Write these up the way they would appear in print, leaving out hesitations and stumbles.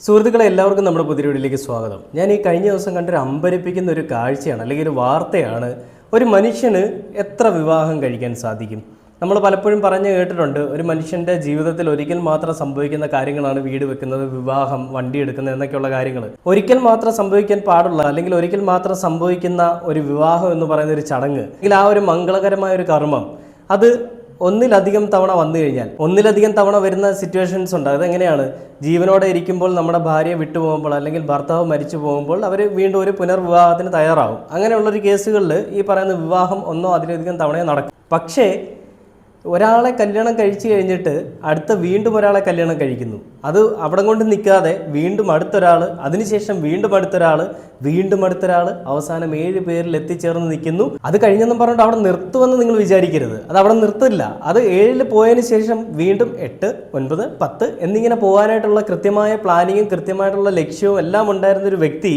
സുഹൃത്തുക്കളെ എല്ലാവർക്കും നമ്മുടെ പുതിയ വീഡിയോയിലേക്ക് സ്വാഗതം. ഞാൻ ഈ കഴിഞ്ഞ ദിവസം കണ്ടൊരു അമ്പരപ്പിക്കുന്ന ഒരു കാഴ്ചയാണ്, അല്ലെങ്കിൽ ഒരു വാർത്തയാണ്. ഒരു മനുഷ്യന് എത്ര വിവാഹം കഴിക്കാൻ സാധിക്കും? നമ്മൾ പലപ്പോഴും പറഞ്ഞു കേട്ടിട്ടുണ്ട്, ഒരു മനുഷ്യൻ്റെ ജീവിതത്തിൽ ഒരിക്കൽ മാത്രം സംഭവിക്കുന്ന കാര്യങ്ങളാണ് വീട് വെക്കുന്നത്, വിവാഹം, വണ്ടി എടുക്കുന്നത് എന്നൊക്കെയുള്ള കാര്യങ്ങൾ. ഒരിക്കൽ മാത്രം സംഭവിക്കാൻ പാടുള്ള, അല്ലെങ്കിൽ ഒരിക്കൽ മാത്രം സംഭവിക്കുന്ന ഒരു വിവാഹം എന്ന് പറയുന്ന ഒരു ചടങ്ങ്, അല്ലെങ്കിൽ ആ ഒരു മംഗളകരമായ ഒരു കർമ്മം, അത് ഒന്നിലധികം തവണ വന്നു കഴിഞ്ഞാൽ, ഒന്നിലധികം തവണ വരുന്ന സിറ്റുവേഷൻസ് ഉണ്ട്. അതെങ്ങനെയാണ്? ജീവനോടെ ഇരിക്കുമ്പോൾ നമ്മുടെ ഭാര്യയെ വിട്ടുപോകുമ്പോൾ, അല്ലെങ്കിൽ ഭർത്താവ് മരിച്ചു പോകുമ്പോൾ അവർ വീണ്ടും ഒരു പുനർവിവാഹത്തിന് തയ്യാറാവും. അങ്ങനെയുള്ളൊരു കേസുകളിൽ ഈ പറയുന്ന വിവാഹം ഒന്നോ അതിലധികം തവണയോ നടക്കും. പക്ഷേ ഒരാളെ കല്യാണം കഴിച്ചു കഴിഞ്ഞിട്ട് അടുത്ത വീണ്ടും ഒരാളെ കല്യാണം കഴിക്കുന്നു. അത് അവിടെ കൊണ്ട് നിൽക്കാതെ വീണ്ടും അടുത്തൊരാൾ, അതിനുശേഷം വീണ്ടും അടുത്തൊരാൾ, വീണ്ടും അടുത്തൊരാൾ, അവസാനം 7 പേരിൽ എത്തിച്ചേർന്ന് നിൽക്കുന്നു. അത് കഴിഞ്ഞെന്നും പറഞ്ഞിട്ട് അവിടെ നിർത്തുമെന്ന് നിങ്ങൾ വിചാരിക്കരുത്. അത് അവിടെ നിർത്തില്ല. അത് 7 പോയതിനു ശേഷം വീണ്ടും 8, 9, 10 എന്നിങ്ങനെ പോകാനായിട്ടുള്ള കൃത്യമായ പ്ലാനിങ്ങും കൃത്യമായിട്ടുള്ള ലക്ഷ്യവും എല്ലാം ഉണ്ടായിരുന്നൊരു വ്യക്തി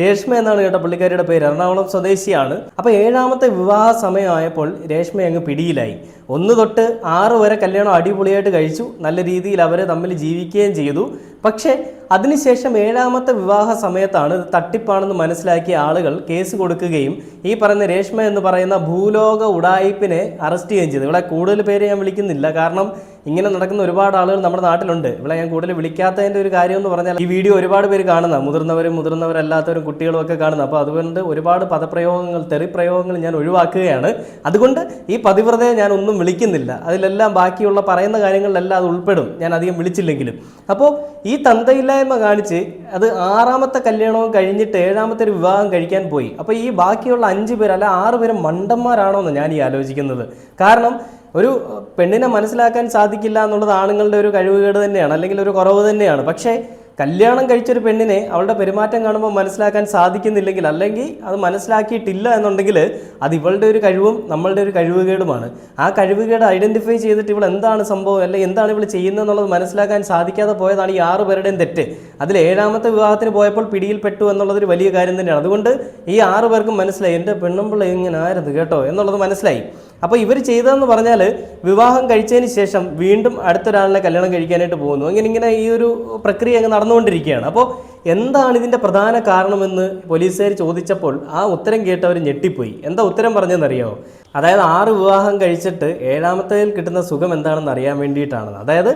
രേഷ്മ എന്നാണ് കേട്ടോ പുള്ളിക്കാരിയുടെ പേര്. എറണാകുളം സ്വദേശിയാണ്. അപ്പോൾ 7ാമത്തെ വിവാഹ സമയമായപ്പോൾ രേഷ്മ അങ്ങ് പിടിയിലായി. 1 തൊട്ട് 6 വരെ കല്യാണം അടിപൊളിയായിട്ട് കഴിച്ചു, നല്ല രീതിയിൽ അവർ തമ്മിൽ ജീവിക്കുകയും ചെയ്തു. പക്ഷേ അതിനുശേഷം 7ാമത്തെ വിവാഹ സമയത്താണ് ഇത് തട്ടിപ്പാണെന്ന് മനസ്സിലാക്കിയ ആളുകൾ കേസ് കൊടുക്കുകയും ഈ പറയുന്ന രേഷ്മ എന്ന് പറയുന്ന ഭൂലോക ഉഡായിപ്പിനെ അറസ്റ്റ് ചെയ്യുകയും ചെയ്തു. ഇവിടെ കൂടുതൽ പേര് ഞാൻ വിളിക്കുന്നില്ല, കാരണം ഇങ്ങനെ നടക്കുന്ന ഒരുപാട് ആളുകൾ നമ്മുടെ നാട്ടിലുണ്ട്. ഇവിടെ ഞാൻ കൂടുതൽ വിളിക്കാത്തതിൻ്റെ ഒരു കാര്യം എന്ന് പറഞ്ഞാൽ, ഈ വീഡിയോ ഒരുപാട് പേര് കാണുന്ന, മുതിർന്നവരല്ലാത്തവരും കുട്ടികളും ഒക്കെ കാണുന്ന. അപ്പോൾ അതുകൊണ്ട് ഒരുപാട് പദപ്രയോഗങ്ങൾ, തെറിപ്രയോഗങ്ങൾ ഞാൻ ഒഴിവാക്കുകയാണ്. അതുകൊണ്ട് ഈ പതിവ്രതയെ ഞാൻ ഒന്നും വിളിക്കുന്നില്ല. അതിലെല്ലാം ബാക്കിയുള്ള പറയുന്ന കാര്യങ്ങളിലെല്ലാം അത് ഉൾപ്പെടും, ഞാൻ അധികം വിളിച്ചില്ലെങ്കിലും. അപ്പോൾ ഈ തന്തയില്ലായ്മ കാണിച്ച് അത് 6ാമത്തെ കല്യാണവും കഴിഞ്ഞിട്ട് 7ാമത്തെ ഒരു വിവാഹം കഴിക്കാൻ പോയി. അപ്പോൾ ഈ ബാക്കിയുള്ള 5 പേര് അല്ല 6 പേര് മണ്ടന്മാരാണോ എന്ന് ഞാൻ ഈ ആലോചിക്കുന്നത്. കാരണം ഒരു പെണ്ണിനെ മനസ്സിലാക്കാൻ സാധിക്കില്ല എന്നുള്ളത് ആണുങ്ങളുടെ ഒരു കഴിവുകേട് തന്നെയാണ്, അല്ലെങ്കിൽ ഒരു കുറവ് തന്നെയാണ്. പക്ഷേ കല്യാണം കഴിച്ചൊരു പെണ്ണിനെ അവളുടെ പെരുമാറ്റം കാണുമ്പോൾ മനസ്സിലാക്കാൻ സാധിക്കുന്നില്ലെങ്കിൽ, അല്ലെങ്കിൽ അത് മനസ്സിലാക്കിയിട്ടില്ല എന്നുണ്ടെങ്കിൽ, അത് ഇവളുടെ ഒരു കഴിവും നമ്മളുടെ ഒരു കഴിവുകേടുമാണ്. ആ കഴിവുകേട് ഐഡൻറ്റിഫൈ ചെയ്തിട്ട് ഇവൾ എന്താണ് സംഭവം, അല്ലെങ്കിൽ എന്താണ് ഇവൾ ചെയ്യുന്നതെന്നുള്ളത് മനസ്സിലാക്കാൻ സാധിക്കാതെ പോയതാണ് ഈ 6 പേരുടെയും തെറ്റ്. അതിൽ 7ാമത്തെ വിവാഹത്തിന് പോയപ്പോൾ പിടിയിൽപ്പെട്ടു എന്നുള്ളതൊരു വലിയ കാര്യം തന്നെയാണ്. അതുകൊണ്ട് ഈ 6 പേർക്കും മനസ്സിലായി, എൻ്റെ പെണ്ണുമ്പിള്ള ഇങ്ങനെ ആയിരുന്നു കേട്ടോ എന്നുള്ളത് മനസ്സിലായി. അപ്പോൾ ഇവർ ചെയ്തതെന്ന് പറഞ്ഞാൽ, വിവാഹം കഴിച്ചതിന് ശേഷം വീണ്ടും അടുത്തൊരാളിനെ കല്യാണം കഴിക്കാനായിട്ട് പോകുന്നു. ഇങ്ങനെ ഈ ഒരു പ്രക്രിയ അങ്ങ് നടന്നുകൊണ്ടിരിക്കുകയാണ്. അപ്പോൾ എന്താണ് ഇതിൻ്റെ പ്രധാന കാരണമെന്ന് പോലീസുകാർ ചോദിച്ചപ്പോൾ ആ ഉത്തരം കേട്ടവർ ഞെട്ടിപ്പോയി. എന്താ ഉത്തരം പറഞ്ഞതെന്നറിയാമോ? അതായത് 6 വിവാഹം കഴിച്ചിട്ട് 7ാമത്തേതിൽ കിട്ടുന്ന സുഖം എന്താണെന്ന് അറിയാൻ വേണ്ടിയിട്ടാണ്. അതായത്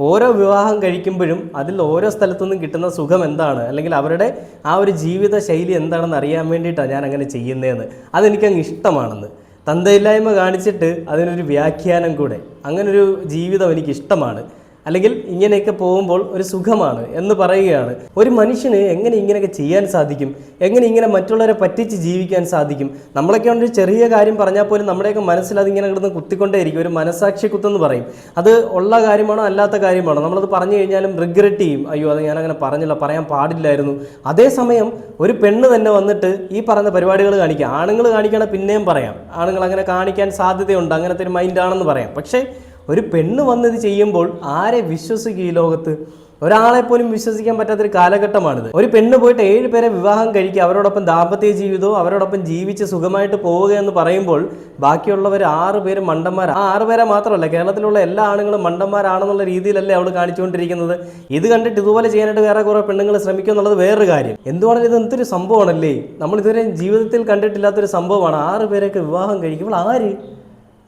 ഓരോ വിവാഹം കഴിക്കുമ്പോഴും അതിൽ ഓരോ സ്ഥലത്തുനിന്നും കിട്ടുന്ന സുഖം എന്താണ്, അല്ലെങ്കിൽ അവരുടെ ആ ഒരു ജീവിത ശൈലി എന്താണെന്ന് അറിയാൻ വേണ്ടിയിട്ടാണ് ഞാൻ അങ്ങനെ ചെയ്യുന്നതെന്ന്. അതെനിക്കങ്ങ് ഇഷ്ടമാണെന്ന്. തന്തയില്ലായ്മ കാണിച്ചിട്ട് അതിനൊരു വ്യാഖ്യാനം കൂടെ, അങ്ങനൊരു ജീവിതം എനിക്കിഷ്ടമാണ്, അല്ലെങ്കിൽ ഇങ്ങനെയൊക്കെ പോകുമ്പോൾ ഒരു സുഖമാണ് എന്ന് പറയുകയാണ്. ഒരു മനുഷ്യന് എങ്ങനെ ഇങ്ങനെയൊക്കെ ചെയ്യാൻ സാധിക്കും? എങ്ങനെ ഇങ്ങനെ മറ്റുള്ളവരെ പറ്റിച്ച് ജീവിക്കാൻ സാധിക്കും? നമ്മളൊക്കെ ഒരു ചെറിയ കാര്യം പറഞ്ഞാൽ പോലും നമ്മുടെയൊക്കെ മനസ്സിൽ അതിങ്ങനെ കിടന്ന് കുത്തിക്കൊണ്ടേയിരിക്കും. ഒരു മനസാക്ഷി കുത്തെന്ന് പറയും. അത് ഉള്ള കാര്യമാണോ അല്ലാത്ത കാര്യമാണോ? നമ്മളത് പറഞ്ഞു കഴിഞ്ഞാലും റിഗ്രറ്റ് ചെയ്യും, അയ്യോ അത് ഞാനങ്ങനെ പറഞ്ഞില്ല, പറയാൻ പാടില്ലായിരുന്നു. അതേസമയം ഒരു പെണ്ണ് തന്നെ വന്നിട്ട് ഈ പറയുന്ന പരിപാടികൾ കാണിക്കുക. ആണുങ്ങൾ കാണിക്കണ പിന്നെയും പറയാം, ആണുങ്ങൾ അങ്ങനെ കാണിക്കാൻ സാധ്യതയുണ്ട്, അങ്ങനത്തെ ഒരു മൈൻഡാണെന്ന് പറയാം. പക്ഷേ ഒരു പെണ്ണ് വന്നത് ചെയ്യുമ്പോൾ ആരെ വിശ്വസിക്കും ഈ ലോകത്ത്? ഒരാളെപ്പോലും വിശ്വസിക്കാൻ പറ്റാത്തൊരു കാലഘട്ടമാണിത്. ഒരു പെണ്ണ് പോയിട്ട് 7 പേരെ വിവാഹം കഴിക്കുക, അവരോടൊപ്പം ദാമ്പത്യ ജീവിതവും അവരോടൊപ്പം ജീവിച്ച് സുഖമായിട്ട് പോവുക എന്ന് പറയുമ്പോൾ ബാക്കിയുള്ളവർ 6 പേര് മണ്ടന്മാർ. ആ 6 പേരെ മാത്രമല്ല, കേരളത്തിലുള്ള എല്ലാ ആണുങ്ങളും മണ്ടന്മാരാണെന്നുള്ള രീതിയിലല്ലേ അവൾ കാണിച്ചുകൊണ്ടിരിക്കുന്നത്. ഇത് കണ്ടിട്ട് ഇതുപോലെ ചെയ്യാനായിട്ട് വേറെ കുറേ പെണ്ണുങ്ങൾ ശ്രമിക്കും എന്നുള്ളത് വേറൊരു കാര്യം. എന്തുകൊണ്ടാണ് ഇത് എന്തൊരു സംഭവമാണല്ലേ? നമ്മൾ ഇതുവരെ ജീവിതത്തിൽ കണ്ടിട്ടില്ലാത്തൊരു സംഭവമാണ്. 6 പേരൊക്കെ വിവാഹം കഴിക്കുമ്പോൾ ആര്?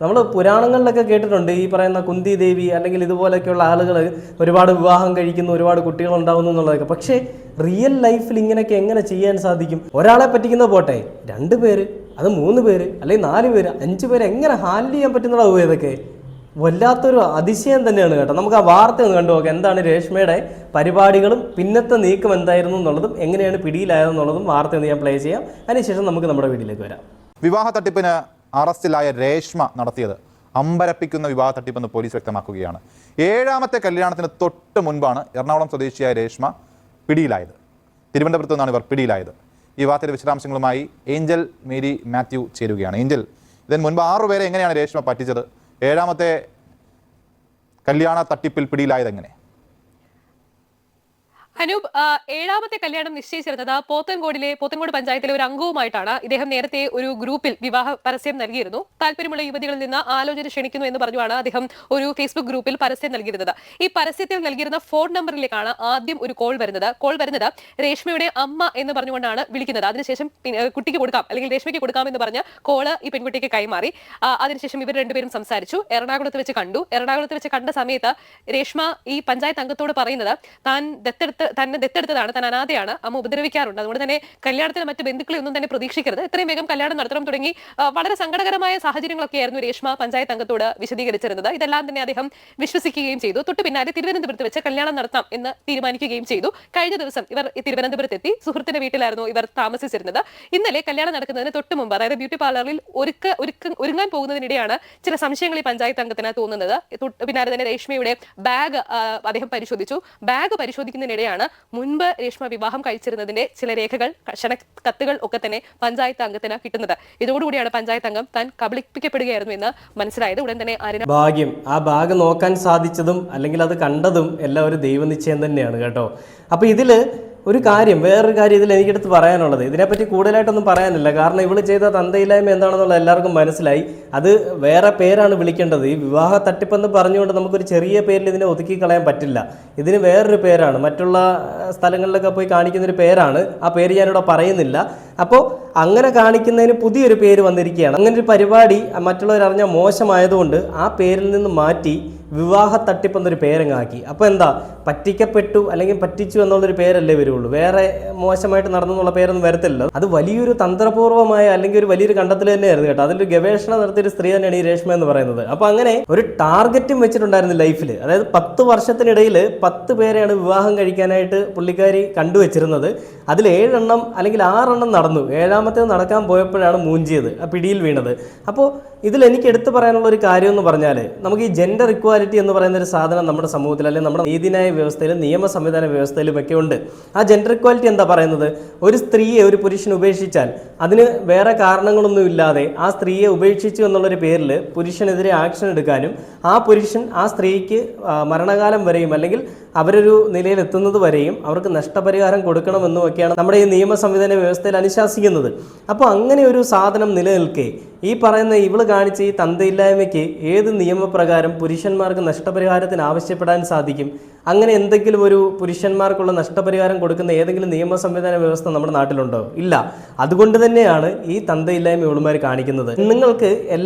നമ്മൾ പുരാണങ്ങളിലൊക്കെ കേട്ടിട്ടുണ്ട്, ഈ പറയുന്ന കുന്തി ദേവി അല്ലെങ്കിൽ ഇതുപോലെയൊക്കെയുള്ള ആളുകൾ ഒരുപാട് വിവാഹം കഴിക്കുന്നു, ഒരുപാട് കുട്ടികൾ ഉണ്ടാകുന്നു എന്നുള്ളതൊക്കെ. പക്ഷേ റിയൽ ലൈഫിൽ ഇങ്ങനെയൊക്കെ എങ്ങനെ ചെയ്യാൻ സാധിക്കും? ഒരാളെ പറ്റിക്കുന്ന പോട്ടെ, 2 പേര്, അത് 3 പേര്, അല്ലെങ്കിൽ 4 പേര്, 5 പേര് എങ്ങനെ ഹാൻഡിൽ ചെയ്യാൻ പറ്റുന്നതാവും? ഇതൊക്കെ വല്ലാത്തൊരു അതിശയം തന്നെയാണ് കേട്ടോ. നമുക്ക് ആ വാർത്ത ഒന്ന് കണ്ടു നോക്കാം. എന്താണ് രേഷ്മയുടെ പരിപാടികളും പിന്നത്തെ നീക്കം എന്തായിരുന്നു എന്നുള്ളതും എങ്ങനെയാണ് പിടിയിലായതെന്നുള്ളതും വാർത്ത ഒന്ന് ഞാൻ പ്ലേ ചെയ്യാം. അതിനുശേഷം നമുക്ക് നമ്മുടെ വീട്ടിലേക്ക് വരാം. വിവാഹ തട്ടിപ്പിന് അറസ്റ്റിലായ രേഷ്മ നടത്തിയത് അമ്പരപ്പിക്കുന്ന വിവാഹ തട്ടിപ്പെന്ന് പോലീസ് വ്യക്തമാക്കുകയാണ്. 7ാമത്തെ കല്യാണത്തിന് തൊട്ട് മുൻപാണ് എറണാകുളം സ്വദേശിയായ രേഷ്മ പിടിയിലായത്. തിരുവനന്തപുരത്ത് നിന്നാണ് ഇവർ പിടിയിലായത്. ഈ വാർത്തയുടെ വിശദാംശങ്ങളുമായി ഏഞ്ചൽ മേരി മാത്യു ചേരുകയാണ്. ഏഞ്ചൽ, ഇതിന് മുൻപ് 6 പേരെ എങ്ങനെയാണ് രേഷ്മ പറ്റിച്ചത്? 7ാമത്തെ കല്യാണ തട്ടിപ്പിൽ പിടിയിലായത് എങ്ങനെ? അനൂപ്, ഏഴാമത്തെ കല്യാണം നിശ്ചയിച്ചിരുന്നത് പോത്തൻകോട് പഞ്ചായത്തിലെ ഒരു അംഗവുമായിട്ടാണ്. ഇദ്ദേഹം നേരത്തെ ഒരു ഗ്രൂപ്പിൽ വിവാഹ പരസ്യം നൽകിയിരുന്നു. താല്പര്യമുള്ള യുവതികളിൽ നിന്ന് ആലോചന ക്ഷണിക്കുന്നു എന്ന് പറഞ്ഞുമാണ് അദ്ദേഹം ഒരു ഫേസ്ബുക്ക് ഗ്രൂപ്പിൽ പരസ്യം നൽകിയിരുന്നത്. ഈ പരസ്യത്തിൽ നൽകിയിരുന്ന ഫോൺ നമ്പറിലേക്കാണ് ആദ്യം ഒരു കോൾ വരുന്നത്. രേഷ്മയുടെ അമ്മ എന്ന് പറഞ്ഞുകൊണ്ടാണ് വിളിക്കുന്നത്. അതിനുശേഷം കുട്ടിക്ക് കൊടുക്കാം അല്ലെങ്കിൽ രേഷ്മയ്ക്ക് കൊടുക്കാം എന്ന് പറഞ്ഞ കോള് ഈ പെൺകുട്ടിക്ക് കൈമാറി. അതിനുശേഷം ഇവർ രണ്ടുപേരും സംസാരിച്ചു. എറണാകുളത്ത് വെച്ച് കണ്ട സമയത്ത് രേഷ്മ ഈ പഞ്ചായത്ത് അംഗത്തോട് പറയുന്നത് തന്നെ ദത്തെടുത്തതാണ്, താൻ അനാഥയാണ്, അമ്മ ഉപദ്രവിക്കാറുണ്ട്, അതുകൊണ്ട് തന്നെ കല്യാണത്തിന് മറ്റു ബന്ധുക്കളെ ഒന്നും തന്നെ പ്രതീക്ഷിക്കരുത്, എത്രയും വേഗം കല്യാണം നടത്തണം തുടങ്ങി വളരെ സങ്കടകരമായ സാഹചര്യങ്ങളൊക്കെയായിരുന്നു രേഷ്മ പഞ്ചായത്ത് അംഗത്തോട് വിശദീകരിച്ചിരുന്നത്. ഇതെല്ലാം തന്നെ അദ്ദേഹം വിശ്വസിക്കുകയും ചെയ്തു. തൊട്ടു പിന്നാലെ തിരുവനന്തപുരത്ത് വെച്ച് കല്യാണം നടത്താം എന്ന് തീരുമാനിക്കുകയും ചെയ്തു. കഴിഞ്ഞ ദിവസം ഇവർ തിരുവനന്തപുരത്തെത്തി. സുഹൃത്തിന്റെ വീട്ടിലായിരുന്നു ഇവർ താമസിച്ചിരുന്നത്. ഇന്നലെ കല്യാണം നടക്കുന്നതിന് തൊട്ട് മുമ്പ്, അതായത് ബ്യൂട്ടി പാർലറിൽ ഒരുങ്ങാൻ പോകുന്നതിനിടെയാണ് ചില സംശയങ്ങൾ ഈ പഞ്ചായത്ത് അംഗത്തിന് തോന്നുന്നത്. പിന്നാലെ തന്നെ രേഷ്മയുടെ ബാഗ് അദ്ദേഹം പരിശോധിച്ചു. ബാഗ് പരിശോധിക്കുന്നതിനിടെയാണ് മുൻപ് രേഷ്മ വിവാഹം കഴിച്ചിരുന്നതിന്റെ ചില രേഖകൾ, കത്തുകൾ ഒക്കെ തന്നെ പഞ്ചായത്ത് അംഗത്തിന് കിട്ടുന്നത്. ഇതോടുകൂടിയാണ് പഞ്ചായത്ത് അംഗം താൻ കബളിപ്പിക്കപ്പെടുകയായിരുന്നു എന്ന് മനസ്സിലായത്. ഉടൻ തന്നെ ഭാഗ്യം, ആ ബാഗ് നോക്കാൻ സാധിച്ചതും അല്ലെങ്കിൽ അത് കണ്ടതും എല്ലാം ഒരു ദൈവനിശ്ചയം തന്നെയാണ് കേട്ടോ. അപ്പൊ വേറൊരു കാര്യം ഇതിൽ എനിക്കെടുത്ത് പറയാനുള്ളത്, ഇതിനെപ്പറ്റി കൂടുതലായിട്ടൊന്നും പറയാനില്ല. കാരണം ഇവള് ചെയ്ത തന്തയില്ലായ്മ എന്താണെന്നുള്ള എല്ലാവർക്കും മനസ്സിലായി. അത് വേറെ പേരാണ് വിളിക്കേണ്ടത്. ഈ വിവാഹ തട്ടിപ്പെന്ന് പറഞ്ഞുകൊണ്ട് നമുക്കൊരു ചെറിയ പേരിൽ ഇതിനെ ഒതുക്കി കളയാൻ പറ്റില്ല. ഇതിന് വേറൊരു പേരാണ്, മറ്റുള്ള സ്ഥലങ്ങളിലൊക്കെ പോയി കാണിക്കുന്നൊരു പേരാണ്. ആ പേര് ഞാനിവിടെ പറയുന്നില്ല. അപ്പോൾ അങ്ങനെ കാണിക്കുന്നതിന് പുതിയൊരു പേര് വന്നിരിക്കുകയാണ്. അങ്ങനെ ഒരു പരിപാടി മറ്റുള്ളവരറിഞ്ഞാൽ മോശമായതുകൊണ്ട് ആ പേരിൽ നിന്ന് മാറ്റി വിവാഹ തട്ടിപ്പെന്നൊരു പേരങ്ങാക്കി. അപ്പോൾ എന്താ, പറ്റിക്കപ്പെട്ടു അല്ലെങ്കിൽ പറ്റിച്ചു എന്നുള്ളൊരു പേരല്ലേ വരുള്ളൂ, വേറെ മോശമായിട്ട് നടന്നു എന്നുള്ള പേരൊന്നും വരത്തില്ലല്ലോ. അത് വലിയൊരു തന്ത്രപൂർവ്വമായ അല്ലെങ്കിൽ ഒരു വലിയൊരു കണ്ടെത്തൽ തന്നെയായിരുന്നു കേട്ടോ. അതിലൊരു ഗവേഷണം നടത്തിയൊരു സ്ത്രീ തന്നെയാണ് ഈ രേഷ്മ എന്ന് പറയുന്നത്. അപ്പോൾ അങ്ങനെ ഒരു ടാർഗറ്റും വെച്ചിട്ടുണ്ടായിരുന്നു ലൈഫിൽ. അതായത് 10 വർഷത്തിനിടയിൽ 10 പേരെയാണ് വിവാഹം കഴിക്കാനായിട്ട് പുള്ളിക്കാരി കണ്ടുവച്ചിരുന്നത്. അതിൽ 7 എണ്ണം അല്ലെങ്കിൽ 6 എണ്ണം നടന്നു. 7ാമത്തേത് നടക്കാൻ പോയപ്പോഴാണ് മൂഞ്ചിയത്, ആ പിടിയിൽ വീണത്. അപ്പോൾ ഇതിൽ എനിക്ക് എടുത്തു പറയാനുള്ള ഒരു കാര്യം എന്ന് പറഞ്ഞാൽ, നമുക്ക് ഈ ജെൻഡർ ഇക്വാലിറ്റി എന്ന് പറയുന്ന ഒരു സാധനം നമ്മുടെ സമൂഹത്തിൽ അല്ലെങ്കിൽ നമ്മുടെ നീതിന്യായ വ്യവസ്ഥയിലും നിയമ സംവിധാന വ്യവസ്ഥയിലും ഒക്കെ ഉണ്ട്. ആ ജെൻഡർ ഇക്വാലിറ്റി എന്താ പറയുന്നത്, ഒരു സ്ത്രീയെ ഒരു പുരുഷൻ ഉപേക്ഷിച്ചാൽ അതിന് വേറെ കാരണങ്ങളൊന്നും ഇല്ലാതെ ആ സ്ത്രീയെ ഉപേക്ഷിച്ചു എന്നുള്ളൊരു പേരിൽ പുരുഷനെതിരെ ആക്ഷൻ എടുക്കാനും ആ പുരുഷൻ ആ സ്ത്രീക്ക് മരണകാലം വരെയും അല്ലെങ്കിൽ അവരൊരു നിലയിൽ എത്തുന്നത് വരെയും അവർക്ക് നഷ്ടപരിഹാരം കൊടുക്കണമെന്നും ഒക്കെയാണ് നമ്മുടെ ഈ നിയമ സംവിധാന വ്യവസ്ഥയിൽ അനുശാസിക്കുന്നത്. അപ്പോൾ അങ്ങനെ ഒരു സാധനം നിലനിൽക്കെ ഈ പറയുന്ന ഇവള് കാണിച്ച ഈ തന്തയില്ലായ്മയ്ക്ക് ഏത് നിയമപ്രകാരം പുരുഷന്മാർക്ക് നഷ്ടപരിഹാരത്തിന് ആവശ്യപ്പെടാൻ സാധിക്കും? അങ്ങനെ എന്തെങ്കിലും ഒരു പുരുഷന്മാർക്കുള്ള നഷ്ടപരിഹാരം കൊടുക്കുന്ന ഏതെങ്കിലും നിയമ സംവിധാന വ്യവസ്ഥ നമ്മുടെ നാട്ടിലുണ്ടോ? ഇല്ല. അതുകൊണ്ട് തന്നെയാണ് ഈ തന്തയില്ലായ്മ ഇവളുമാർ കാണിക്കുന്നത്. പെണ്ണുങ്ങൾക്ക്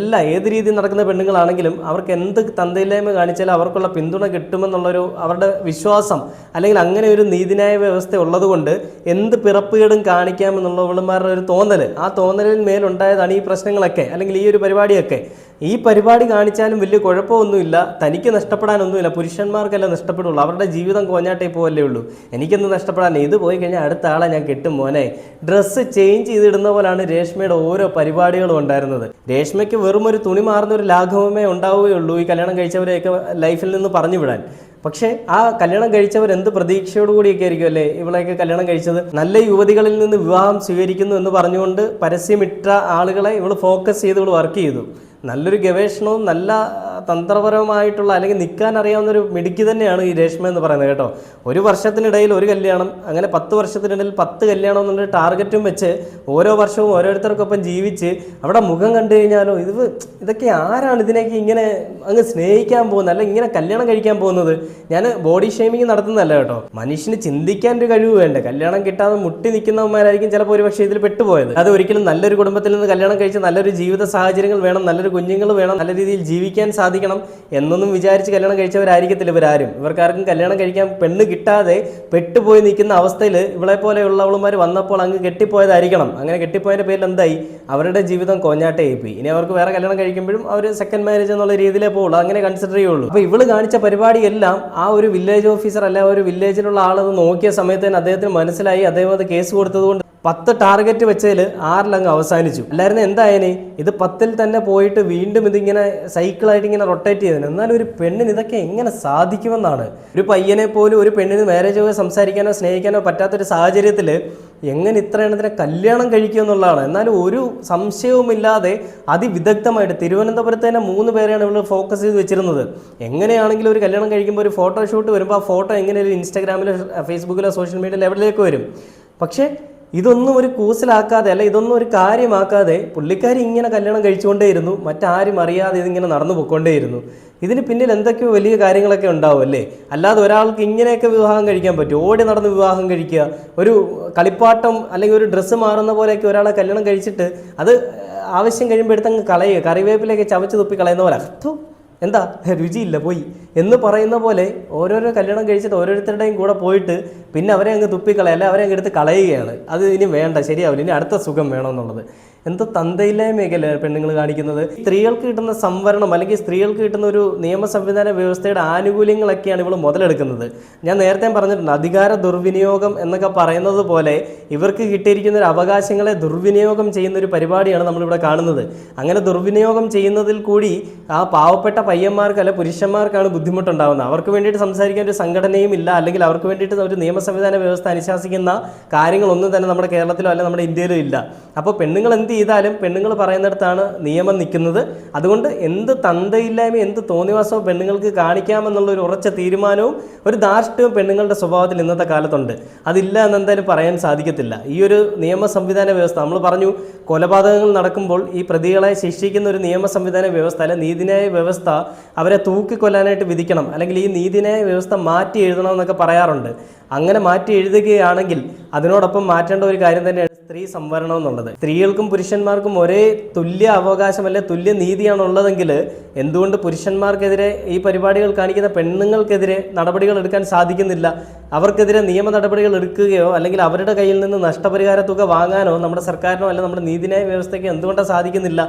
ഏത് രീതിയിൽ നടക്കുന്ന പെണ്ണുങ്ങളാണെങ്കിലും അവർക്ക് എന്ത് തന്തയില്ലായ്മ കാണിച്ചാലും അവർക്കുള്ള പിന്തുണ കിട്ടുമെന്നുള്ളൊരു അവരുടെ വിശ്വാസം അല്ലെങ്കിൽ അങ്ങനെ ഒരു നീതിന്യായ വ്യവസ്ഥ ഉള്ളതുകൊണ്ട് എന്ത് പിറപ്പുകേടും കാണിക്കാമെന്നുള്ള ഇവളുമാരുടെ ഒരു തോന്നൽ, ആ തോന്നലിന് മേലുണ്ടായതാണ് ഈ പ്രശ്നങ്ങളൊക്കെ അല്ലെങ്കിൽ ഈ ഒരു പരിപാടിയൊക്കെ. ഈ പരിപാടി കാണിച്ചാലും വലിയ കുഴപ്പമൊന്നുമില്ല, തനിക്ക് നഷ്ടപ്പെടാനൊന്നുമില്ല, പുരുഷന്മാർക്കെല്ലാം നഷ്ടപ്പെടുള്ളൂ, അവരുടെ ജീവിതം കോഞ്ഞാട്ടേ പോവല്ലേ ഉള്ളൂ, എനിക്കൊന്നും നഷ്ടപ്പെടാൻ. ഇത് പോയി കഴിഞ്ഞാൽ അടുത്ത ആളെ ഞാൻ കിട്ടും മോനെ. ഡ്രസ്സ് ചേഞ്ച് ചെയ്തിടുന്ന പോലാണ് രേഷ്മയുടെ ഓരോ പരിപാടികളും ഉണ്ടായിരുന്നത്. രേഷ്മയ്ക്ക് വെറും ഒരു തുണി മാറുന്ന ഒരു ലാഘവമേ ഉണ്ടാവുകയുള്ളൂ ഈ കല്യാണം കഴിച്ചവരെയൊക്കെ ലൈഫിൽ നിന്ന് പറഞ്ഞു വിടാൻ. പക്ഷേ ആ കല്യാണം കഴിച്ചവർ എന്ത് പ്രതീക്ഷയോടുകൂടിയൊക്കെ ആയിരിക്കും അല്ലേ ഇവളെയൊക്കെ കല്യാണം കഴിച്ചത്. നല്ല യുവതികളിൽ നിന്ന് വിവാഹം സ്വീകരിക്കുന്നു എന്ന് പറഞ്ഞുകൊണ്ട് പരസ്യമിട്ട ആളുകളെ ഇവൾ ഫോക്കസ് ചെയ്ത് ഇവൾ വർക്ക് ചെയ്തു. നല്ലൊരു ഗവേഷണവും നല്ല തന്ത്രപരമായിട്ടുള്ള അല്ലെങ്കിൽ നിൽക്കാൻ അറിയാവുന്നൊരു മിടുക്കി തന്നെയാണ് ഈ രേഷ്മ എന്ന് പറയുന്നത് കേട്ടോ. ഒരു വർഷത്തിനിടയിൽ ഒരു കല്യാണം, അങ്ങനെ 10 വർഷത്തിനിടയിൽ 10 കല്യാണം എന്നുള്ള ടാർഗറ്റും വെച്ച് ഓരോ വർഷവും ഓരോരുത്തർക്കൊപ്പം ജീവിച്ച് അവിടെ മുഖം കണ്ടു കഴിഞ്ഞാലോ ഇതൊക്കെ ആരാണ് ഇതിനേക്ക് ഇങ്ങനെ അങ്ങ് സ്നേഹിക്കാൻ പോകുന്നത് അല്ലെങ്കിൽ ഇങ്ങനെ കല്യാണം കഴിക്കാൻ പോകുന്നത്? ഞാൻ ബോഡി ഷേമിങ് നടത്തുന്നതല്ല കേട്ടോ. മനുഷ്യന് ചിന്തിക്കാൻ ഒരു കഴിവ് വേണ്ടേ? കല്യാണം കിട്ടാതെ മുട്ടി നിൽക്കുന്നവന്മാരായിരിക്കും ചിലപ്പോൾ ഒരുപക്ഷെ ഇതിൽ പെട്ടുപോയത്. അത് ഒരിക്കലും നല്ലൊരു കുടുംബത്തിൽ നിന്ന് കല്യാണം കഴിച്ച് നല്ലൊരു ജീവിത സാഹചര്യങ്ങൾ വേണം, നല്ലൊരു കുഞ്ഞുങ്ങൾ വേണം, നല്ല രീതിയിൽ ജീവിക്കാൻ സാധിക്കണം എന്നൊന്നും വിചാരിച്ച് കല്യാണം കഴിച്ചവരായിരിക്കത്തില്ല ഇവരാരും. ഇവർക്കാർക്കും കല്യാണം കഴിക്കാൻ പെണ്ണ് കിട്ടാതെ പെട്ടുപോയി നിൽക്കുന്ന അവസ്ഥയിൽ ഇവളെ പോലെയുള്ളവളുമാർ വന്നപ്പോൾ അങ്ങ് കെട്ടിപ്പോയതായിരിക്കണം. അങ്ങനെ കെട്ടിപ്പോയതിൻ്റെ പേരിൽ എന്തായി, അവരുടെ ജീവിതം കോഞ്ഞാട്ടയായിപ്പോയി. ഇനി അവർക്ക് വേറെ കല്യാണം കഴിക്കുമ്പോഴും അവർ സെക്കൻഡ് മാരേജ് എന്നുള്ള രീതിയിലേ പോകുള്ളൂ, അങ്ങനെ കൺസിഡർ ചെയ്യുള്ളൂ. അപ്പോൾ ഇവള് കാണിച്ച പരിപാടിയെല്ലാം ആ ഒരു വില്ലേജ് ഓഫീസർ അല്ല ഒരു വില്ലേജിലുള്ള ആളത് നോക്കിയ സമയത്ത് തന്നെ അദ്ദേഹത്തിന് മനസ്സിലായി. അദ്ദേഹം അത് കേസ് കൊടുത്തതുകൊണ്ട് 10 ടാർഗറ്റ് വെച്ചതിൽ 6 അവസാനിച്ചു. അല്ലായിരുന്നു എന്തായാലും ഇത് 10 തന്നെ പോയിട്ട് വീണ്ടും ഇതിങ്ങനെ സൈക്കിളായിട്ട് ഇങ്ങനെ റൊട്ടേറ്റ് ചെയ്തത്. എന്നാലും ഒരു പെണ്ണിന് ഇതൊക്കെ എങ്ങനെ സാധിക്കുമെന്നാണ്. ഒരു പയ്യനെ പോലും ഒരു പെണ്ണിന് മാരേജോ സംസാരിക്കാനോ സ്നേഹിക്കാനോ പറ്റാത്തൊരു സാഹചര്യത്തിൽ എങ്ങനെ ഇത്ര എണ്ണത്തിനെ കല്യാണം കഴിക്കുമെന്നുള്ളതാണ്. എന്നാലും ഒരു സംശയവുമില്ലാതെ അതിവിദഗ്ധമായിട്ട് തിരുവനന്തപുരത്ത് തന്നെ 3 പേരെയാണ് ഇവൾ ഫോക്കസ് ചെയ്ത് വെച്ചിരുന്നത്. എങ്ങനെയാണെങ്കിലും ഒരു കല്യാണം കഴിക്കുമ്പോൾ ഒരു ഫോട്ടോഷൂട്ട് വരുമ്പോൾ ആ ഫോട്ടോ എങ്ങനെയും ഇൻസ്റ്റാഗ്രാമിലോ ഫേസ്ബുക്കിലോ സോഷ്യൽ മീഡിയയിലോ എവിടേക്ക് വരും. പക്ഷേ ഇതൊന്നും ഒരു കൂസലാക്കാതെ അല്ല, ഇതൊന്നും ഒരു കാര്യമാക്കാതെ പുള്ളിക്കാരി ഇങ്ങനെ കല്യാണം കഴിച്ചുകൊണ്ടേയിരുന്നു. മറ്റാരും അറിയാതെ ഇതിങ്ങനെ നടന്നു പോയിക്കൊണ്ടേയിരുന്നു. ഇതിന് പിന്നിൽ എന്തൊക്കെയോ വലിയ കാര്യങ്ങളൊക്കെ ഉണ്ടാവും അല്ലേ. അല്ലാതെ ഒരാൾക്ക് ഇങ്ങനെയൊക്കെ വിവാഹം കഴിക്കാൻ പറ്റും? ഓടി നടന്ന് വിവാഹം കഴിക്കുക, ഒരു കളിപ്പാട്ടം അല്ലെങ്കിൽ ഒരു ഡ്രസ്സ് മാറുന്ന പോലെയൊക്കെ ഒരാളെ കല്യാണം കഴിച്ചിട്ട് അത് ആവശ്യം കഴിയുമ്പോൾ എടുത്തങ്ങ് കളയുക, കറിവേപ്പിലേക്ക് ചവച്ച് തുപ്പി കളയുന്ന പോലെ. എന്താ രുചിയില്ല പോയി എന്ന് പറയുന്ന പോലെ ഓരോരോ കല്യാണം കഴിച്ചിട്ട് ഓരോരുത്തരുടെയും കൂടെ പോയിട്ട് പിന്നെ അവരെ അങ്ങ് തുപ്പിക്കളയുക, അല്ലെ അവരെ അങ്ങ് എടുത്ത് കളയുകയാണ്. അത് ഇനി വേണ്ട, ശരിയാവില്ല, ഇനി അടുത്ത സുഖം വേണമെന്നുള്ളത്. എന്തോ തന്തയില്ലായ്മയൊക്കെയല്ലേ പെണ്ണുങ്ങൾ കാണിക്കുന്നത്. സ്ത്രീകൾക്ക് കിട്ടുന്ന സംവരണം അല്ലെങ്കിൽ സ്ത്രീകൾക്ക് കിട്ടുന്ന ഒരു നിയമ സംവിധാന വ്യവസ്ഥയുടെ ആനുകൂല്യങ്ങളൊക്കെയാണ് ഇവൾ മുതലെടുക്കുന്നത്. ഞാൻ നേരത്തെ പറഞ്ഞിട്ടുണ്ട്, അധികാര ദുർവിനിയോഗം എന്നൊക്കെ പറയുന്നത് പോലെ ഇവർക്ക് കിട്ടിയിരിക്കുന്ന ഒരു അവകാശങ്ങളെ ദുർവിനിയോഗം ചെയ്യുന്ന ഒരു പരിപാടിയാണ് നമ്മളിവിടെ കാണുന്നത്. അങ്ങനെ ദുർവിനിയോഗം ചെയ്യുന്നതിൽ കൂടി ആ പാവപ്പെട്ട പയ്യന്മാർക്ക് അല്ലെ പുരുഷന്മാർക്കാണ് ബുദ്ധിമുട്ടുണ്ടാകുന്നത്. അവർക്ക് വേണ്ടിയിട്ട് സംസാരിക്കാൻ ഒരു സംഘടനയും ഇല്ല, അല്ലെങ്കിൽ അവർക്ക് വേണ്ടിയിട്ട് ഒരു നിയമ സംവിധാന വ്യവസ്ഥ അനുശാസിക്കുന്ന കാര്യങ്ങളൊന്നും തന്നെ നമ്മുടെ കേരളത്തിലോ അല്ലെങ്കിൽ നമ്മുടെ ഇന്ത്യയിലോ ഇല്ല. അപ്പോൾ പെണ്ണുങ്ങൾ എന്ത് ചെയ്താലും പെണ്ണുങ്ങൾ പറയുന്നിടത്താണ് നിയമം നിൽക്കുന്നത്. അതുകൊണ്ട് എന്ത് തന്തയില്ലായ്മ എന്ത് തോന്നിവാസവും പെണ്ണുങ്ങൾക്ക് കാണിക്കാമെന്നുള്ള ഒരു ഉറച്ച തീരുമാനവും ഒരു ധാർഷ്ട്യവും പെണ്ണുങ്ങളുടെ സ്വഭാവത്തിൽ ഇന്നത്തെ കാലത്തുണ്ട്. അതില്ല എന്നെന്തായാലും പറയാൻ സാധിക്കത്തില്ല. ഈ ഒരു നിയമ സംവിധാന വ്യവസ്ഥ നമ്മൾ പറഞ്ഞു, കൊലപാതകങ്ങൾ നടക്കുമ്പോൾ ഈ പ്രതികളെ ശിക്ഷിക്കുന്ന ഒരു നിയമ സംവിധാന വ്യവസ്ഥ അല്ലെ നീതിന്യായ വ്യവസ്ഥ അവരെ തൂക്കിക്കൊല്ലാനായിട്ട് വിധിക്കണം, അല്ലെങ്കിൽ ഈ നീതിന്യായ വ്യവസ്ഥ മാറ്റി എഴുതണം എന്നൊക്കെ പറയാറുണ്ട്. അങ്ങനെ മാറ്റി എഴുതുകയാണെങ്കിൽ അതിനോടൊപ്പം മാറ്റേണ്ട ഒരു കാര്യം തന്നെയാണ് സ്ത്രീ സംവരണം എന്നുള്ളത്. സ്ത്രീകൾക്കും പുരുഷന്മാർക്കും ഒരേ തുല്യ അവകാശം അല്ലെ തുല്യ നീതിയാണ് ഉള്ളതെങ്കിൽ എന്തുകൊണ്ട് പുരുഷന്മാർക്കെതിരെ ഈ പരിപാടികൾ കാണിക്കുന്ന പെണ്ണുങ്ങൾക്കെതിരെ നടപടികൾ എടുക്കാൻ സാധിക്കുന്നില്ല? അവർക്കെതിരെ നിയമ നടപടികൾ എടുക്കുകയോ അല്ലെങ്കിൽ അവരുടെ കയ്യിൽ നിന്ന് നഷ്ടപരിഹാര തുക വാങ്ങാനോ നമ്മുടെ സർക്കാരിനോ അല്ല നമ്മുടെ നീതിന്യായ വ്യവസ്ഥയ്ക്ക് എന്തുകൊണ്ടാണ് സാധിക്കുന്നില്ല?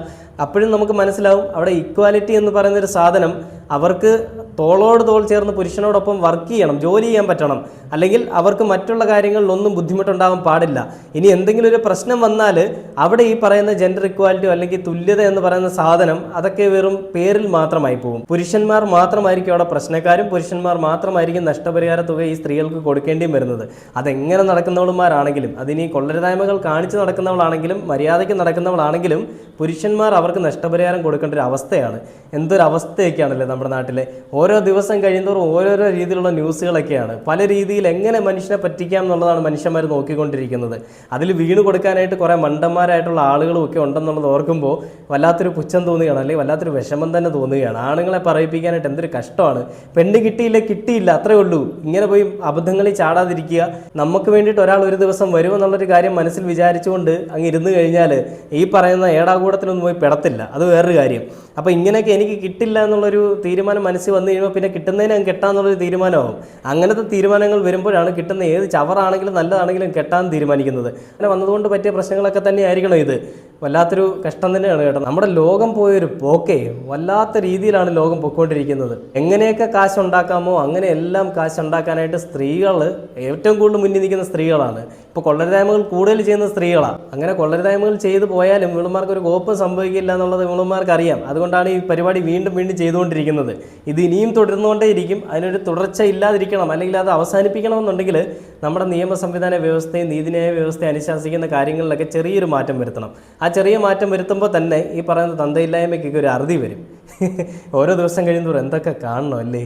അപ്പോഴും നമുക്ക് മനസ്സിലാവും അവിടെ ഇക്വാലിറ്റി എന്ന് പറയുന്നൊരു സാധനം അവർക്ക് തോളോട് തോൾ ചേർന്ന് പുരുഷനോടൊപ്പം വർക്ക് ചെയ്യണം, ജോലി ചെയ്യാൻ പറ്റണം, അല്ലെങ്കിൽ അവർക്ക് മറ്റുള്ള കാര്യങ്ങളിലൊന്നും ബുദ്ധിമുട്ടുണ്ടാകാൻ പാടില്ല. ഇനി എന്തെങ്കിലും ഒരു പ്രശ്നം വന്നാൽ അവിടെ ഈ പറയുന്ന ജെൻഡർ ഇക്വാലിറ്റി അല്ലെങ്കിൽ തുല്യത എന്ന് പറയുന്ന സാധനം അതൊക്കെ വെറും പേരിൽ മാത്രമായി പോകും. പുരുഷന്മാർ മാത്രമായിരിക്കും അവിടെ പ്രശ്നക്കാരും, പുരുഷന്മാർ മാത്രമായിരിക്കും നഷ്ടപരിഹാര തുക ഈ സ്ത്രീകൾക്ക് കൊടുക്കേണ്ടിയും വരുന്നത്. അതെങ്ങനെ നടക്കുന്നവളുമാരാണെങ്കിലും, അതിനി കൊള്ളരുതായ്മകൾ കാണിച്ച് നടക്കുന്നവളാണെങ്കിലും മര്യാദയ്ക്ക് നടക്കുന്നവളാണെങ്കിലും പുരുഷന്മാർ അവർക്ക് നഷ്ടപരിഹാരം കൊടുക്കേണ്ട ഒരു അവസ്ഥയാണ്. എന്തൊരവസ്ഥയൊക്കെയാണല്ലേ നമ്മുടെ നാട്ടിലെ. ഓരോ ദിവസം കഴിയുന്നതോറും ഓരോരോ രീതിയിലുള്ള ന്യൂസുകളൊക്കെയാണ്. പല രീതിയിൽ എങ്ങനെ മനുഷ്യനെ പറ്റിക്കാം എന്നുള്ളതാണ് മനുഷ്യന്മാർ നോക്കിക്കൊണ്ടിരിക്കുന്നത്. അതിൽ വീണ് കൊടുക്കാനായിട്ട് കുറേ മണ്ടന്മാരായിട്ടുള്ള ആളുകളും ഒക്കെ ഉണ്ടെന്നുള്ളത് ഓർക്കുമ്പോൾ വല്ലാത്തൊരു പുച്ഛം തോന്നുകയാണ്, അല്ലെങ്കിൽ വല്ലാത്തൊരു വിഷമം തന്നെ തോന്നുകയാണ്. ആണുങ്ങളെ പറയിപ്പിക്കാനായിട്ട് എന്തൊരു കഷ്ടമാണ്. പെണ്ണ് കിട്ടിയില്ല അത്രേ ഉള്ളൂ. ഇങ്ങനെ പോയി അബദ്ധങ്ങളിൽ ചാടാതിരിക്കുക. നമുക്ക് വേണ്ടിയിട്ട് ഒരാൾ ഒരു ദിവസം വരുമെന്നുള്ളൊരു കാര്യം മനസ്സിൽ വിചാരിച്ചുകൊണ്ട് അങ്ങ് ഇരുന്ന് കഴിഞ്ഞാൽ ഈ പറയുന്ന ഏടാകൂടത്തിലൊന്നും പോയി പെടത്തില്ല. അത് വേറൊരു കാര്യം. അപ്പോൾ ഇങ്ങനെയൊക്കെ എനിക്ക് കിട്ടില്ല എന്നുള്ളൊരു തീരുമാനം മനസ്സിൽ വന്നു കഴിയുമ്പോൾ പിന്നെ കിട്ടുന്നതിന് അങ്ങ് കെട്ടാന്നുള്ളൊരു തീരുമാനമാവും. അങ്ങനത്തെ തീരുമാനങ്ങൾ വരുമ്പോഴാണ് കിട്ടുന്ന ഏത് ചവറാണെങ്കിലും നല്ലതാണെങ്കിലും കെട്ടാൻ തീരുമാനിക്കുന്നത്. അങ്ങനെ വന്നതുകൊണ്ട് പറ്റിയ പ്രശ്നങ്ങളൊക്കെ തന്നെ ആയിരിക്കണം ഇത്. വല്ലാത്തൊരു കഷ്ടം തന്നെയാണ് കേട്ടോ. നമ്മുടെ ലോകം പോയൊരു പോക്കേ വല്ലാത്ത രീതിയിലാണ് ലോകം പൊയ്ക്കൊണ്ടിരിക്കുന്നത്. എങ്ങനെയൊക്കെ കാശുണ്ടാക്കാമോ അങ്ങനെ എല്ലാം കാശുണ്ടാക്കാനായിട്ട് സ്ത്രീകൾ ഏറ്റവും കൂടുതൽ മുന്നിൽ നിൽക്കുന്ന സ്ത്രീകളാണ്. ഇപ്പോൾ കൊള്ളരുതായ്മകൾ കൂടുതൽ ചെയ്യുന്ന സ്ത്രീകളാണ്. അങ്ങനെ കൊള്ളരുതായ്മകൾ ചെയ്തു പോയാലും ഇവളുമാർക്ക് ഒരു കോപ്പും സംഭവിക്കില്ല എന്നുള്ളത് ഇവളുമാർക്ക് അറിയാം. അതുകൊണ്ടാണ് ഈ പരിപാടി വീണ്ടും ചെയ്തുകൊണ്ടിരിക്കുന്നത്. ഇത് ഇനിയും തുടർന്നുകൊണ്ടേയിരിക്കും. അതിനൊരു തുടർച്ച ഇല്ലാതിരിക്കണം, അല്ലെങ്കിൽ അത് അവസാനിപ്പിക്കണമെന്നുണ്ടെങ്കിൽ നമ്മുടെ നിയമ സംവിധാന വ്യവസ്ഥയും നീതിന്യായ വ്യവസ്ഥയും അനുശാസിക്കുന്ന കാര്യങ്ങളിലൊക്കെ ചെറിയൊരു മാറ്റം വരുത്തണം. ആ ചെറിയ മാറ്റം വരുത്തുമ്പോൾ തന്നെ ഈ പറയുന്ന തന്തയില്ലായ്മയ്ക്കൊക്കെ ഒരു അറുതി വരും. ഓരോ ദിവസം കഴിയുന്നവർ എന്തൊക്കെ കാണണം അല്ലേ.